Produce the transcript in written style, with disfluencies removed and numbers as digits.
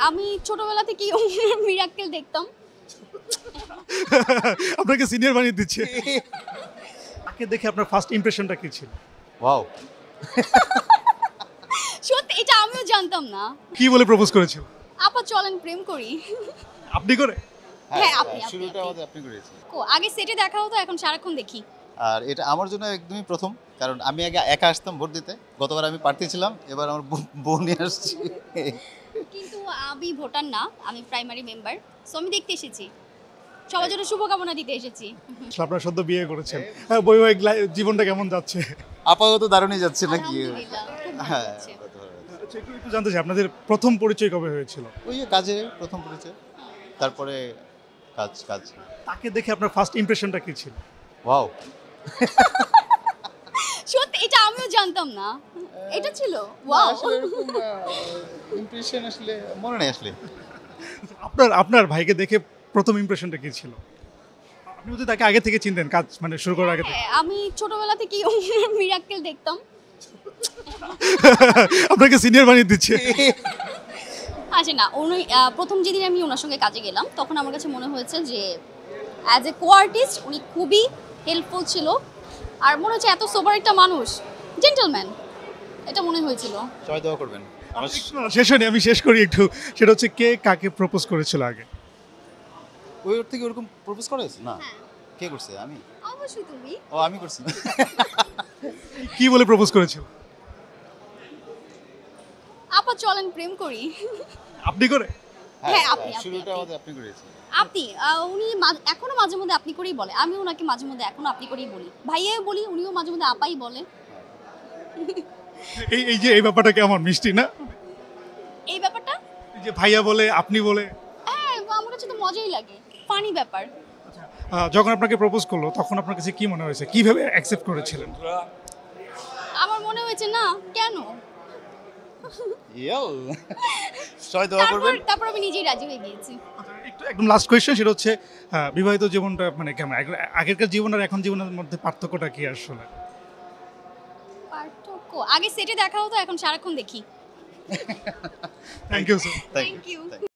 আমি ছোটবেলা থেকেই মিরাক্কেল দেখতাম। আপনাকে সিনিয়র বানিয়ে দিচ্ছে। তাকে দেখে আপনার ফার্স্ট ইমপ্রেশনটা কি ছিল? ওয়াও, সত্যি এটা আমিও জানতাম না। কি বলে প্রপোজ করেছিল? আপা চলেন প্রেম করি। আপনি করে? হ্যাঁ, আপনি শুরুটা আমাদের আপনি করেছেন। আগে সেটে দেখা হতো, এখন সারাক্ষণ দেখি। আর এটা আমার জন্য একদমই প্রথম, কারণ আমি আগে একা আসতাম ভোট দিতে। গতবার আমি প্রার্থী ছিলাম, এবার আমার বোন নিয়ে আসছি। কিন্তু আমি ভোটার না, আমি প্রাইমারি মেম্বার, সো আমি দেখতে এসেছি, সবার জন্য শুভকামনা দিতে এসেছি। আপনারা সদ্য বিয়ে করেছেন, হ্যাঁ, বৈবাহিক জীবনটা কেমন যাচ্ছে? আপাতত দারুণই যাচ্ছে নাকি? আলহামদুলিল্লাহ, খুব ভালো হ্যাঁ, যাচ্ছে। আচ্ছা, একটু জানতে চাই আপনাদের প্রথম পরিচয় কবে হয়েছিল? ওই যে কাজে প্রথম পরিচয়, তারপরে কাজ কাজ। তাকে দেখে আপনার ফার্স্ট ইমপ্রেশনটা কি ছিল? ওয়াও, সত্যি এটা আমিও জানতাম না, এটা ছিল ওয়াও। ইমপ্রেশন আসলে মনে নেই আসলে। আপনার ভাইকে দেখে প্রথম ইমপ্রেশনটা কি ছিল? আপনি যদি তাকে আগে থেকে চিনতেন, কাজ মানে শুরু করার আগে থেকে? হ্যাঁ, আমি ছোটবেলা থেকেই মিরাক্কেল দেখতাম। আপনাকে সিনিয়র বানিয়ে দিচ্ছে। আচ্ছা না, উনি প্রথম যেদিন আমি ওনার সঙ্গে কাজে গেলাম, তখন আমার কাছে মনে হয়েছে যে অ্যাজ এ কো-আর্টিস্ট উনি খুবই হেল্পফুল ছিল, আর মনে হচ্ছে এত সোবার একটা মানুষ, জেন্টলম্যান, এটা মনে হয়েছিল। সবাই দোয়া করবেন। আমার শেষ হয়নি, আমি শেষ করি একটু। সেটা হচ্ছে কে কাকে প্রপোজ করেছিল আগে? ওই ওর থেকে ওরকম প্রপোজ করা হয়েছে না? কে করছে? আমি? অবশ্যই তুমি। ও, আমি করছি। কি বলে প্রপোজ করেছিল? আপা চলেন প্রেম করি। আপনি করে? হ্যাঁ, আপনি শুরুটা আমাদের আপনি করেছেন। আপনি উনি এখনো মাঝে মধ্যে আপনি করেই বলে, আমি ওনাকে মাঝে মধ্যে এখনো আপনি করেই বলি, ভাইয়াও বলি, উনিও মাঝে মধ্যে আপাই বলে। এই যে এই ব্যাপারটা কেমন মিষ্টি না? এই ব্যাপারটা এই যে ভাইয়া বলে আপনি বলে, হ্যাঁ আমার কাছে তো মজাই লাগে, ফানি ব্যাপার। যখন আপনাকে প্রপোজ করলো তখন আপনার কাছে কি মনে হয়েছে, কিভাবে অ্যাকসেপ্ট করেছিলেন? আমার মনে হয়েছে না কেন, ইয়েও, সবাই দোয়া করবেন। তারপর আমি নিজেই রাজি হয়ে গিয়েছি। একটু একদম লাস্ট কোয়েশ্চেন, সেটা হচ্ছে বিবাহিত জীবনটা মানে কেমন, আগেরকার জীবন আর এখন জীবনের মধ্যে পার্থক্যটা কি আসলে? পার্থক্য, আগে সেটে দেখা হতো, এখন সারাক্ষণ দেখি। Thank you sir. Thank thank you. You.